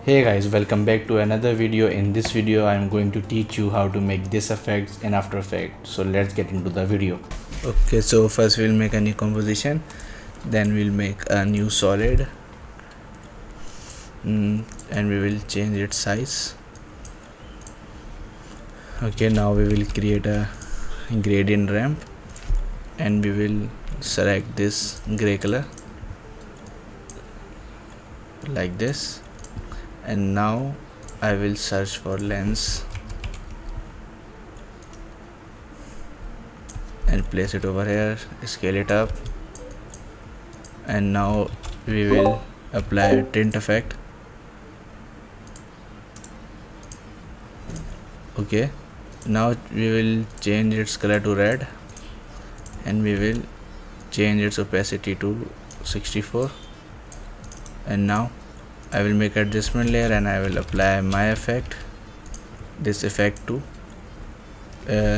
Hey guys, welcome back to another video. In this video I am going to teach you how to make this effects in After Effects. So let's get into the video. Okay, so first we'll make a new composition, then we'll make a new solid, and we will change its size. Okay, now we will create a gradient ramp and we will select this gray color like this, and now I will search for lens and place it over here, scale it up, and now we will apply a tint effect. Okay, now we will change its color to red and we will change its opacity to 64, and now I will make adjustment layer and I will apply my effect, this effect too,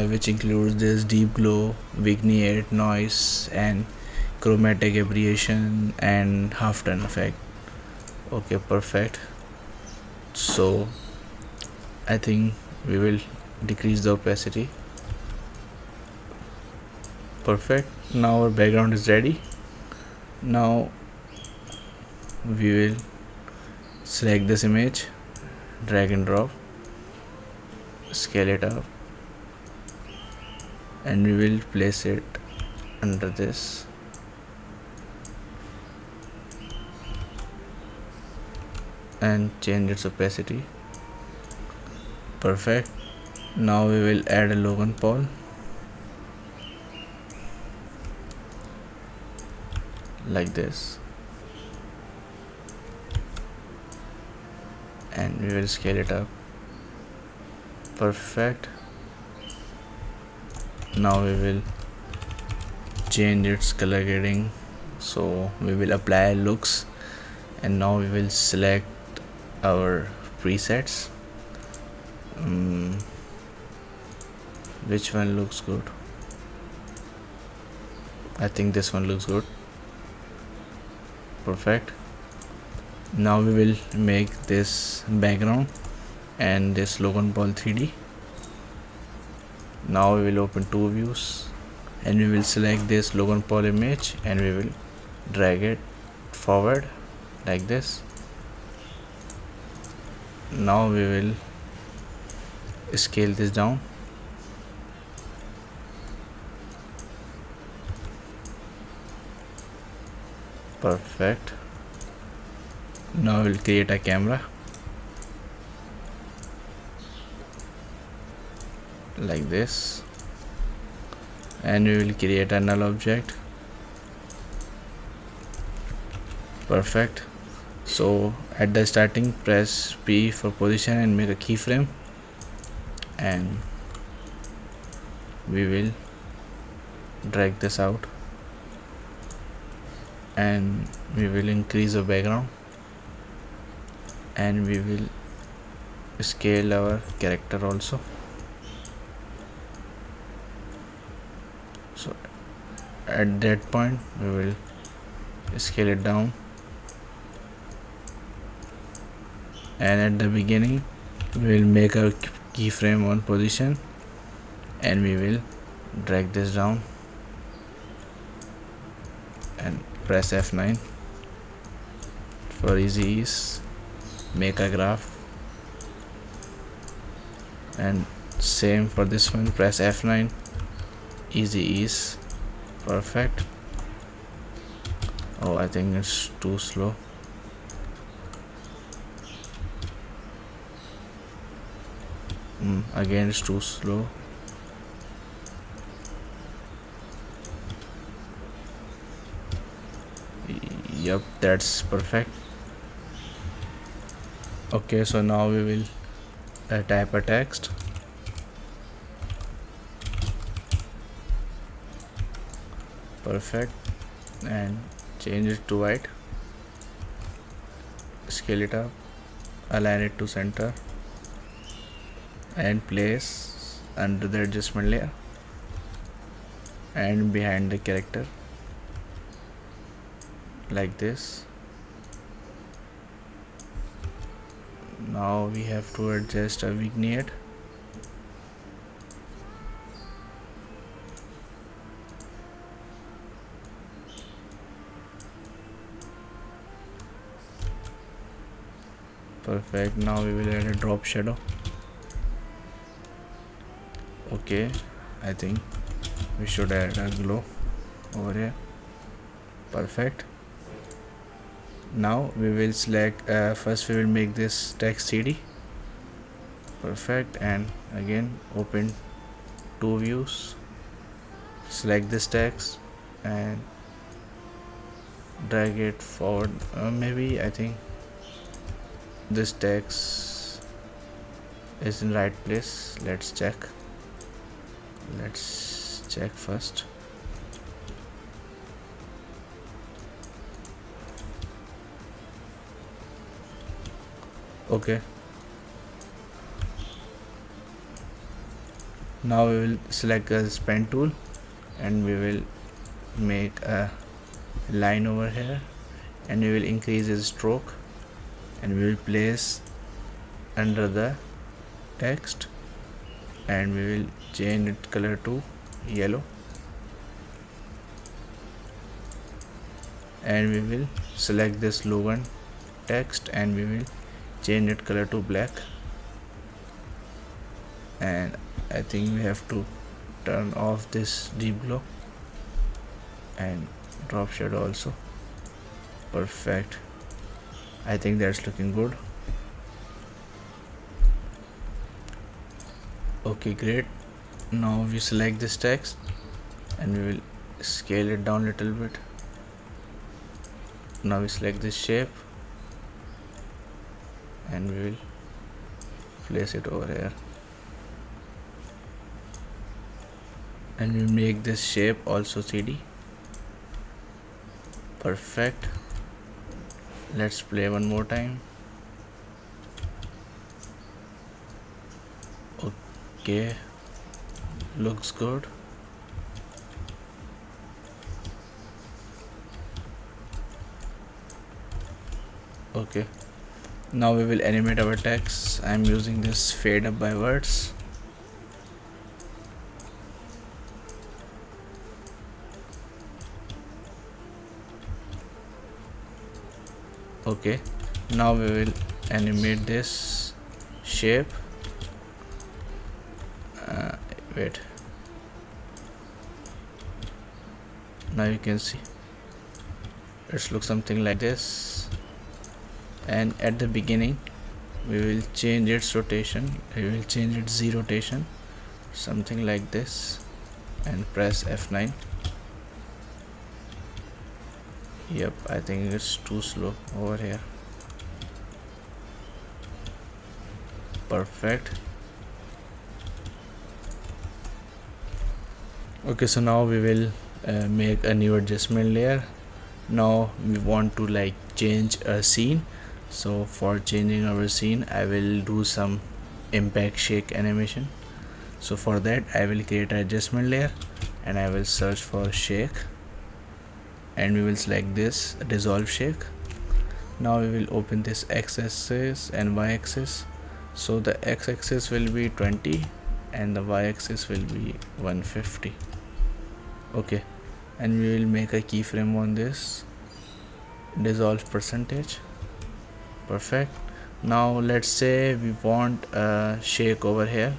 which includes this deep glow, vignette, noise, and chromatic aberration and half turn effect. Okay, perfect. So I think we will decrease the opacity. Perfect. Now our background is ready. Now we will select this image, drag and drop, scale it up, and we will place it under this. And change its opacity. Perfect. Now we will add a Logan Paul like this, and we will scale it up. Perfect. Now we will change its color grading, so we will apply looks, and now we will select our presets. Which one looks good? I think this one looks good. Perfect. Now we will make this background and this Logan Paul 3D. Now we will open two views and we will select this Logan Paul image and we will drag it forward like this. Now we will scale this down. Perfect. Now we'll create a camera like this, and we will create a null object. Perfect. So at the starting, press P for position and make a keyframe, and we will drag this out and we will increase the background and we will scale our character also. So at that point we will scale it down, and at the beginning we will make our keyframe on position and we will drag this down and press F9 for easy ease. Make a graph, and same for this one, press F9, easy ease. Perfect. Oh, I think it's too slow. Again it's too slow. Yep, that's perfect. Okay, so now we will type a text. Perfect. And change it to white, scale it up, align it to center, and place under the adjustment layer and behind the character like this. Now we have to adjust a vignette. Perfect. Now we will add a drop shadow. Okay, I think we should add a glow over here. Perfect. Now we will select first we will make this text CD. Perfect. And again open two views, select this text and drag it forward. Maybe I think this text is in right place. Let's check first. Okay, now we will select a pen tool and we will make a line over here and we will increase its stroke and we will place under the text and we will change its color to yellow and we will select this Logan text and we will change its color to black. And I think we have to turn off this deep glow and drop shadow also. Perfect. I think that's looking good. Okay, great. Now we select this text and we will scale it down a little bit. Now we select this shape and we will place it over here and we make this shape also CD. Perfect. Let's play one more time. Okay, looks good. Okay, now we will animate our text. I'm using this fade up by words. Okay, now we will animate this shape. Wait, now you can see it looks something like this, and at the beginning we will change its rotation. We will change its Z rotation something like this and press F9. Yep, I think it's too slow over here. Perfect. Okay, so now we will make a new adjustment layer. Now we want to like change a scene. So for changing our scene I will do some impact shake animation. So for that I will create an adjustment layer and I will search for shake and we will select this dissolve shake. Now we will open this x-axis and y-axis. So the x-axis will be 20 and the y-axis will be 150. Okay, and we will make a keyframe on this dissolve percentage. Perfect. Now let's say we want a shake over here,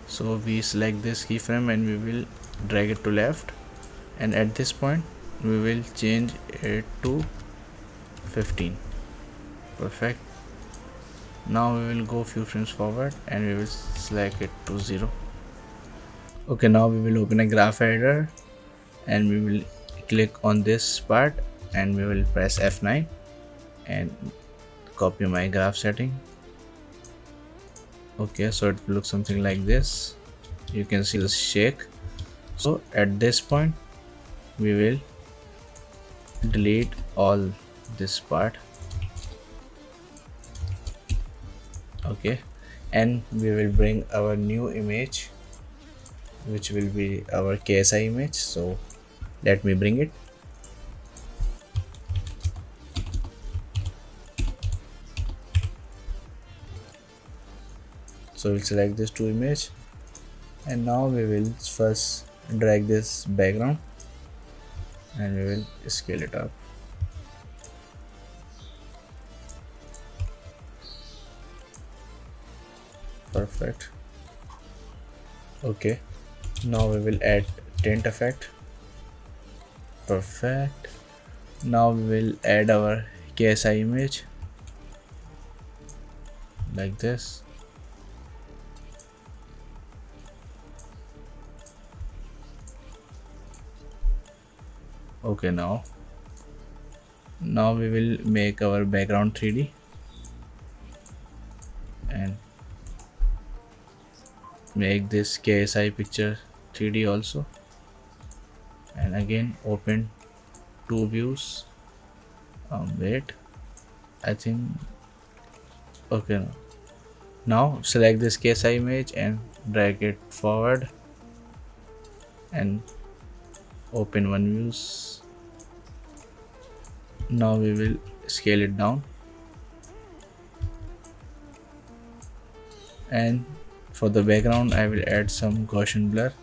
so we select this keyframe and we will drag it to left, and at this point we will change it to 15. Perfect. Now we will go few frames forward and we will select it to 0. Okay, now we will open a graph editor and we will click on this part and we will press F9 and copy my graph setting. Okay, so it looks something like this. You can see the shake. So at this point we will delete all this part. Okay, and we will bring our new image, which will be our KSI image. So let me bring it. So we'll select this two image, and now we will first drag this background and we will scale it up. Perfect. Okay, now we will add tint effect. Perfect. Now we will add our KSI image like this. Okay, now we will make our background 3D and make this KSI picture 3D also, and again open two views. Wait, I think okay. Now select this KSI image and drag it forward and open one views. Now we will scale it down, and for the background I will add some Gaussian blur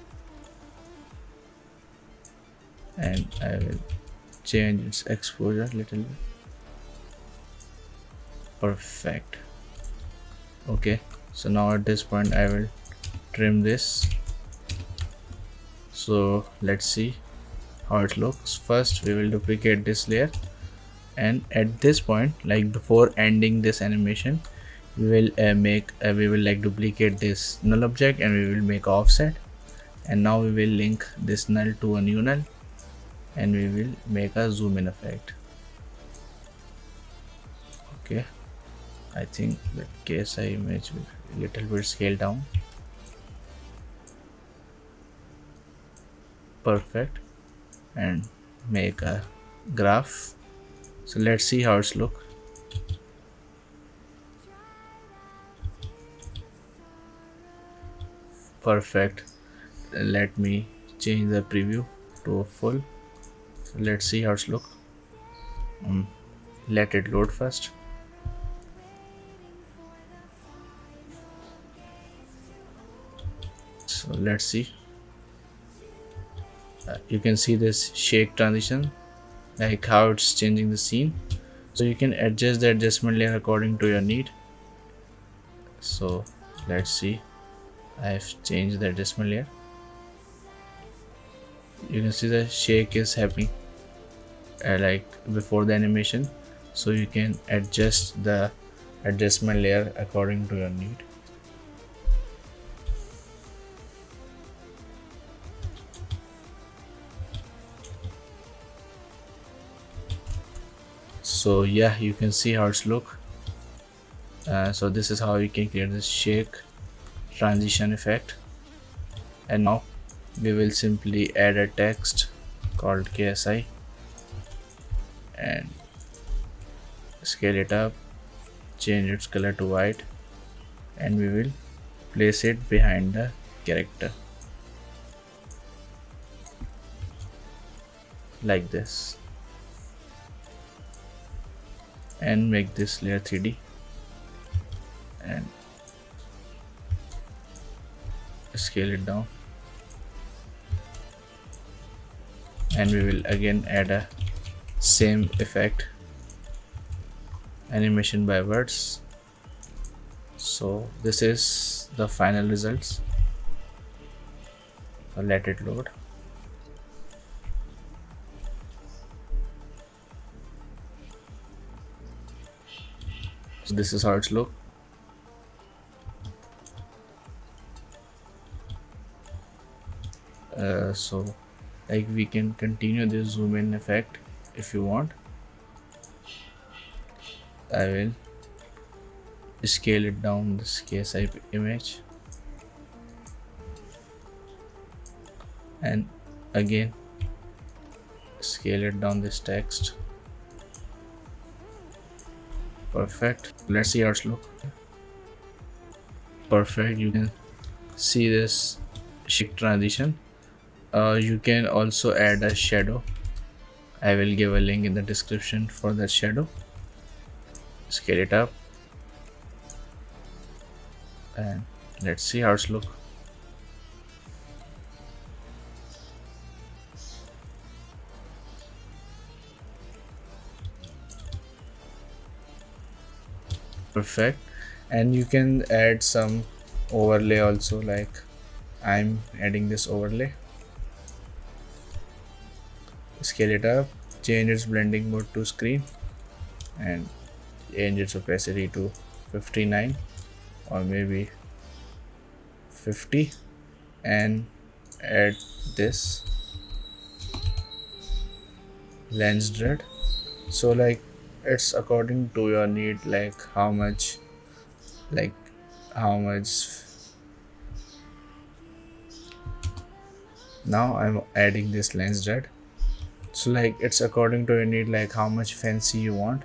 and I will change its exposure a little bit. Perfect. Okay, so now at this point I will trim this. So let's see how it looks. First we will duplicate this layer, and at this point, like before ending this animation, we will duplicate this null object and we will make offset, and now we will link this null to a new null and we will make a zoom in effect. Okay, I think the KSI image will a little bit scale down. Perfect. And make a graph. So let's see how it's look. Perfect. Let me change the preview to full. So let's see how it's look. Let it load first. So let's see. You can see this shake transition, like how it's changing the scene. So you can adjust the adjustment layer according to your need. So let's see. I've changed the adjustment layer. You can see the shake is happening like before the animation, so you can adjust the adjustment layer according to your need. So yeah, you can see how it's look. So this is how you can create this shake transition effect. And now we will simply add a text called KSI and scale it up, change its color to white, and we will place it behind the character like this, and make this layer 3D and scale it down, and we will again add a same effect, animation by words. So this is the final results. So let it load. So this is how it's look. So like we can continue this zoom in effect if you want. I will scale it down, this KSI image, and again scale it down, this text. Perfect. Let's see how it's look. Perfect. You can see this shake transition. You can also add a shadow. I will give a link in the description for that shadow. Scale it up and Let's see how it's look. Perfect. And you can add some overlay also, like I'm adding this overlay. Scale it up, change its blending mode to screen, and change its opacity to 59 or maybe 50, and add this lens dread. So like it's according to your need, like like how much. Now I'm adding this lens dread. So like it's according to your need, like how much fancy you want.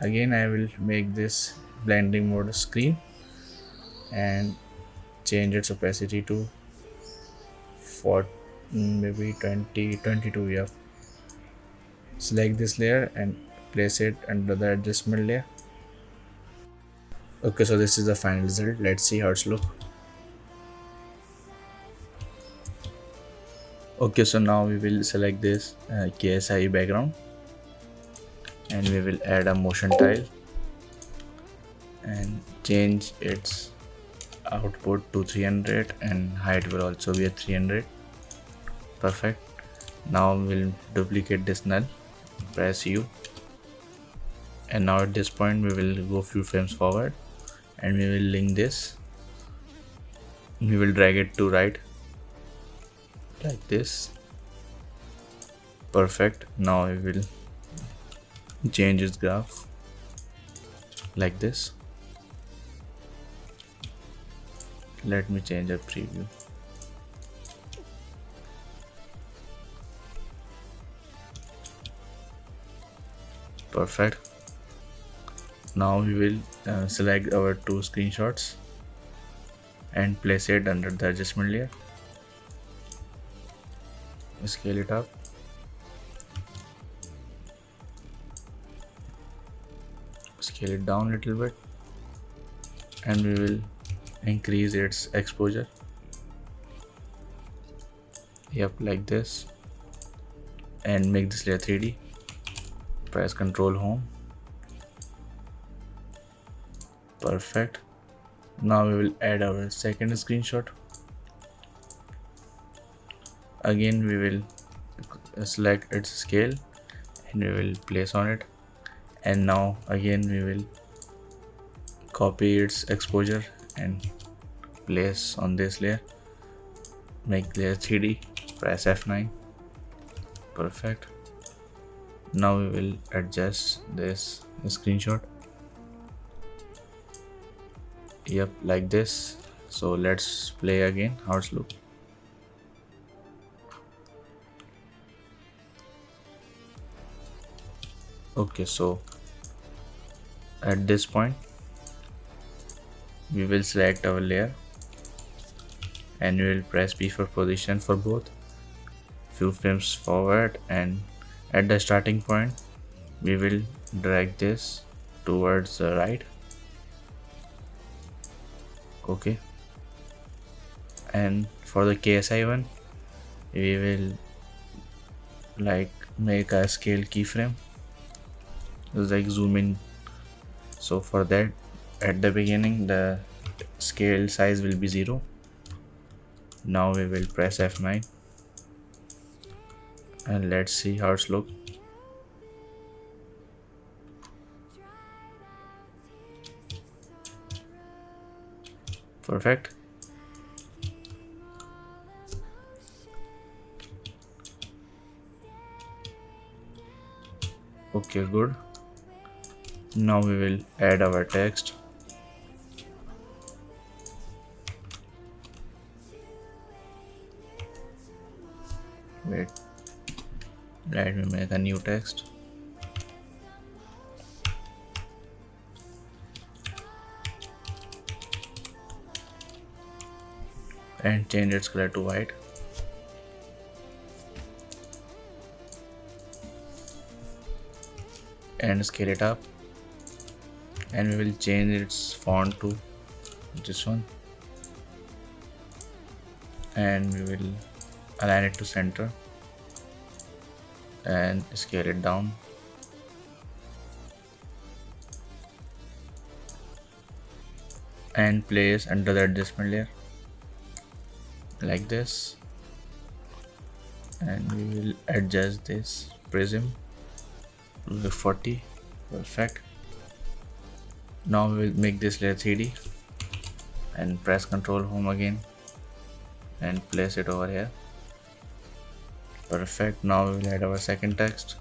Again, I will make this blending mode screen and change its opacity to for maybe 22. Yeah, select this layer and place it under the adjustment layer. Okay, so this is the final result. Let's see how it's look. Okay, so now we will select this KSI background and we will add a motion tile and change its output to 300 and height will also be a 300. Perfect. Now we'll duplicate this null, press U, and now at this point we will go few frames forward and we will link this. We will drag it to right like this. Perfect. Now we will change its graph like this. Let me change a preview. Perfect. Now we will select our two screenshots and place it under the adjustment layer. Scale it up. Scale it down a little bit and we will increase its exposure. Yep, like this, and make this layer 3D. Press Ctrl Home. Perfect. Now we will add our second screenshot. Again we will select its scale and we will place on it, and now again we will copy its exposure and place on this layer. Make layer 3D. Press F9. Perfect. Now we will adjust this screenshot. Yep, like this. So let's play again how it's look. Okay, so at this point we will select our layer and we will press P for position for both, few frames forward, and at the starting point we will drag this towards the right. Okay, and for the KSI one we will like make a scale keyframe, like zoom in. So for that, at the beginning the scale size will be 0. Now we will press F9 and let's see how it's look. Perfect. Okay, good. Now we will add our text. Wait, let me make a new text. And change its color to white. And scale it up, and we will change its font to this one. and we will align it to center and scale it down. And place under the adjustment layer like this, and we will adjust this prism to 40. Perfect. Now we will make this layer 3D and press Ctrl Home again and place it over here. Perfect. Now we will add our second text.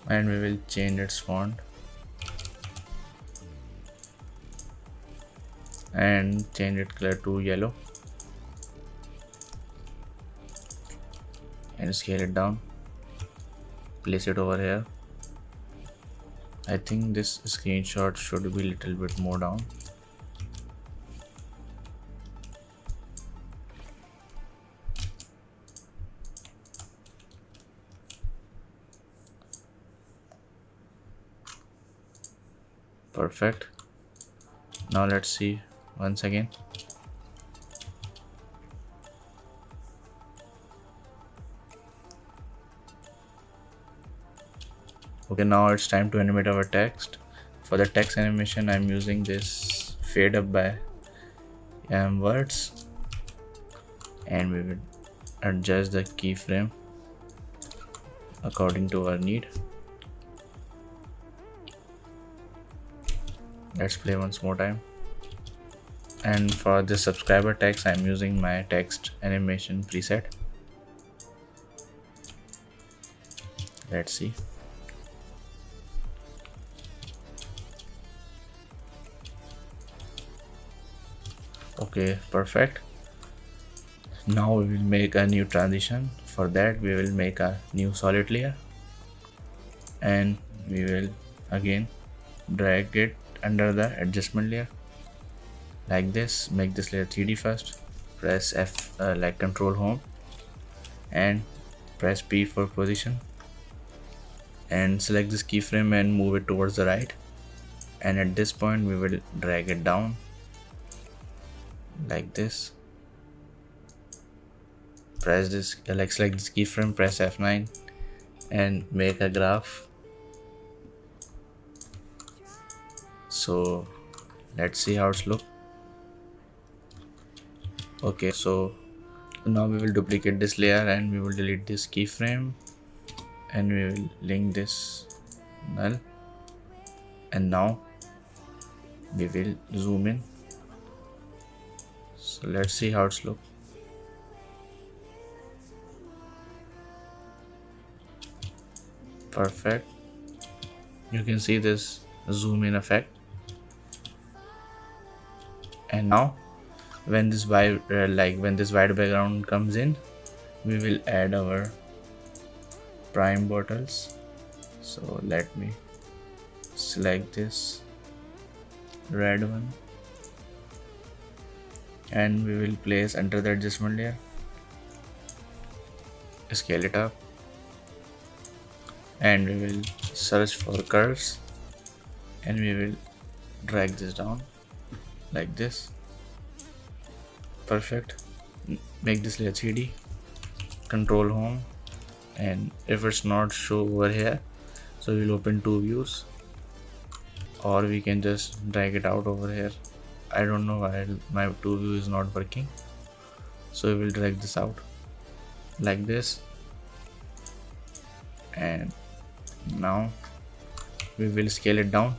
And we will change its font and change its color to yellow and scale it down. Place it over here. I think this screenshot should be a little bit more down. Perfect. Now let's see once again. Okay, now it's time to animate our text. For the text animation, I'm using this fade up by words, and we will adjust the keyframe according to our need. Let's play once more time. And for the subscriber text, I'm using my text animation preset. Let's see. Okay, perfect. Now we will make a new transition. For that, we will make a new solid layer, and we will again drag it under the adjustment layer like this. Make this layer 3D first. Press F like Control Home and press P for position, and select this keyframe and move it towards the right. And at this point we will drag it down like this. Press this, like select this keyframe, press F9 and make a graph. So let's see how it's look. Okay, so now we will duplicate this layer and we will delete this keyframe and we will link this null, and now we will zoom in. So let's see how it's look. Perfect. You can see this zoom in effect. And now when this white background comes in, we will add our prime bottles. So let me select this red one and we will place under the adjustment layer, scale it up, and we will search for curves and we will drag this down like this. Perfect. Make this layer 3D, Control Home, and if it's not show over here, so we'll open two views, or we can just drag it out over here. I don't know why my two view is not working, so we will drag this out like this. And now we will scale it down.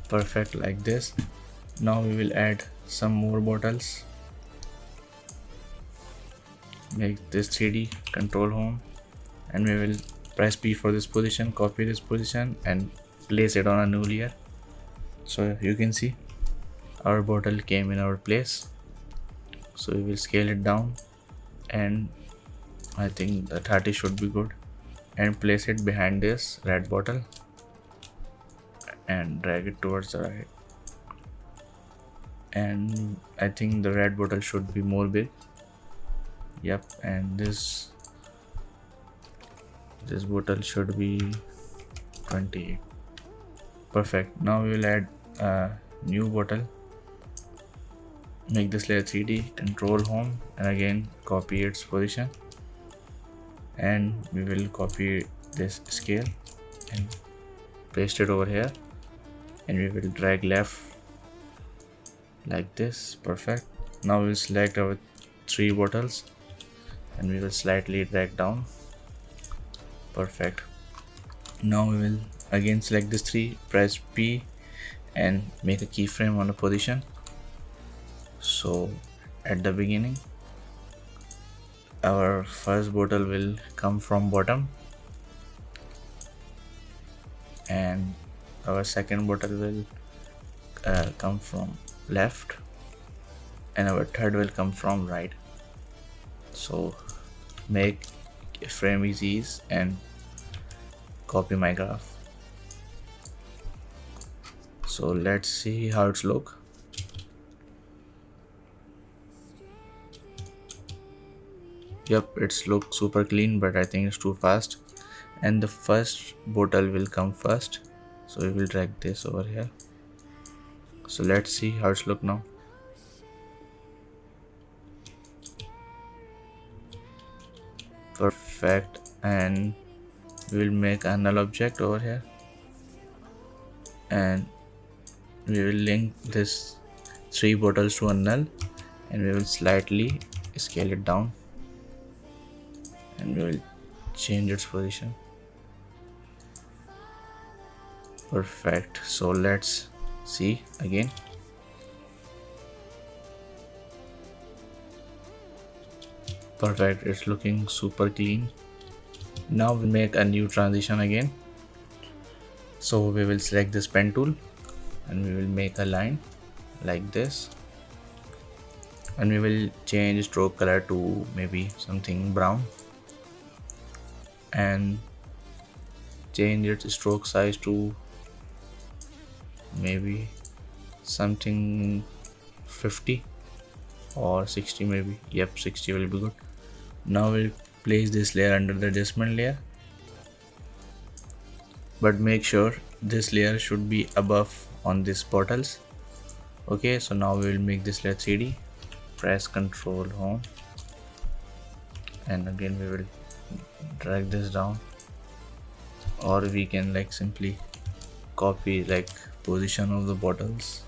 Perfect, like this. Now we will add some more bottles. Make this 3D, Control Home, and we will press P for this position, copy this position and place it on a new layer. So you can see our bottle came in our place. So we will scale it down, and I think the 30 should be good, and place it behind this red bottle and drag it towards the right. And I think the red bottle should be more big. Yep, and this bottle should be 28. Perfect. Now we will add a new bottle. Make this layer 3D, control home, and again copy its position, and we will copy this scale and paste it over here, and we will drag left like this. Perfect. Now we will select our 3 bottles and we will slightly drag down. Perfect. Now we will again select this 3, press P and make a keyframe on a position. So at the beginning our first bottle will come from bottom, and our second bottle will come from left, and our third will come from right. So make a frame is ease and copy my graph. So let's see how it's look. Yep, it's look super clean, but I think it's too fast, and the first bottle will come first, so we will drag this over here. So let's see how it's look now. Perfect. And we will make a null object over here, and we will link this 3 bottles to a null, and we will slightly scale it down, and we will change its position. Perfect. So let's see again. Perfect, it's looking super clean. Now we make a new transition again. So we will select this pen tool and we will make a line like this, and we will change stroke color to maybe something brown, and change its stroke size to maybe something 50 or 60 maybe. Yep, 60 will be good. Now we'll place this layer under the adjustment layer, but make sure this layer should be above on these bottles. Okay, so now we will make this layer 3D. Press Ctrl Home, and again we will drag this down, or we can like simply copy like position of the bottles.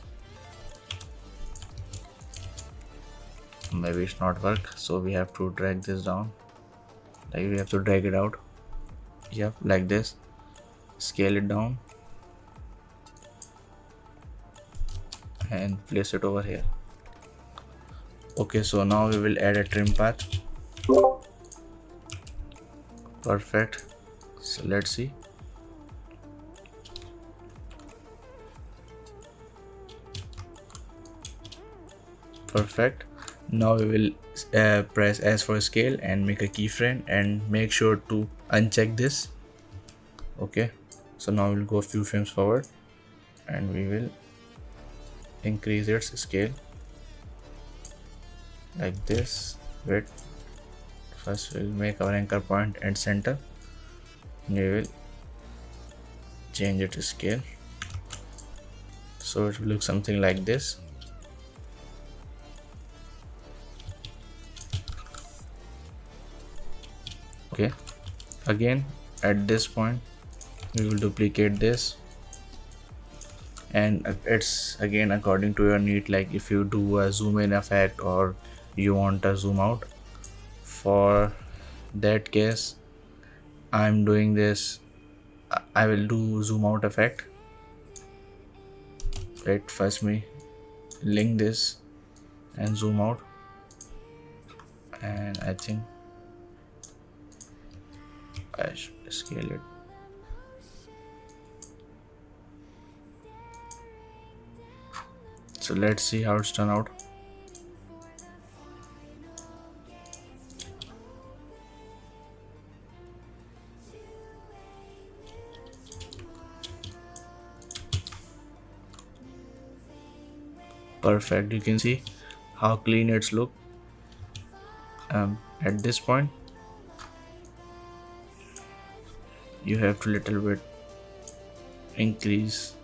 Maybe it's not work, so we have to drag this down, like we have to drag it out. Yep, like this. Scale it down and place it over here. Okay, so now we will add a trim path. Perfect. So let's see. Perfect. Now we will press S for scale and make a keyframe, and make sure to uncheck this. Okay, so now we'll go a few frames forward and we will increase its scale like this. Wait, first we'll make our anchor point and center, and we will change its scale so it will look something like this. Okay, again at this point we will duplicate this, and it's again according to your need, like if you do a zoom in effect or you want a zoom out. For that case I'm doing this, I will do zoom out effect. Wait, first me link this and zoom out, and I think I should scale it. So let's see how it's turned out. Perfect, you can see how clean it's look. at this point you have to little bit increase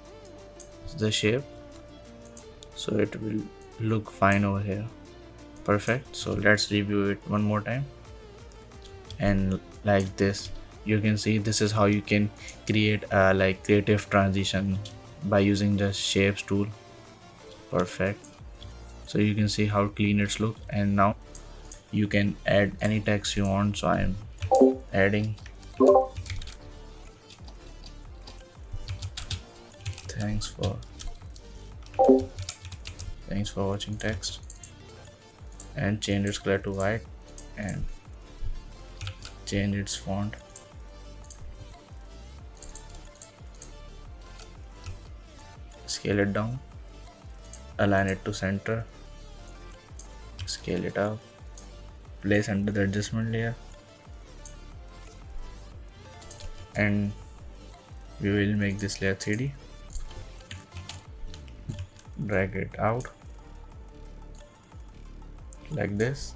the shape so it will look fine over here. Perfect. So let's review it one more time. And like this, you can see this is how you can create a like creative transition by using the shapes tool. Perfect. So you can see how clean it's look, and now you can add any text you want. So I'm adding thanks for watching text, and change its color to white and change its font. Scale it down, align it to center, scale it up, place under the adjustment layer, and we will make this layer 3D. Drag it out like this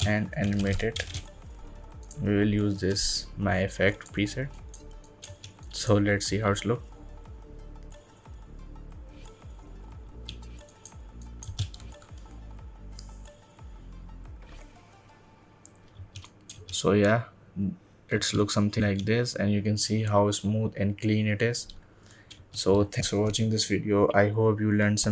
and animate it. We will use this my effect preset. So let's see how it's look. So yeah, it's look something like this, and you can see how smooth and clean it is. So thanks for watching this video. I hope you learned something.